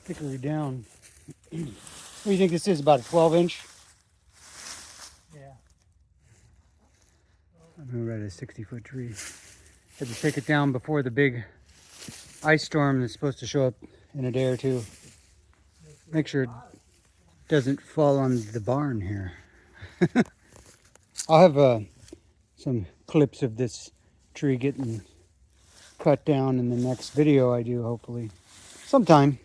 hickory down. What do you think this is? About a 12-inch? Yeah. I'm right at a 60-foot tree. Had to take it down before the big ice storm that's supposed to show up in a day or two. Make sure it doesn't fall on the barn here. I'll have some clips of this tree getting cut down in the next video I do, hopefully. Sometime.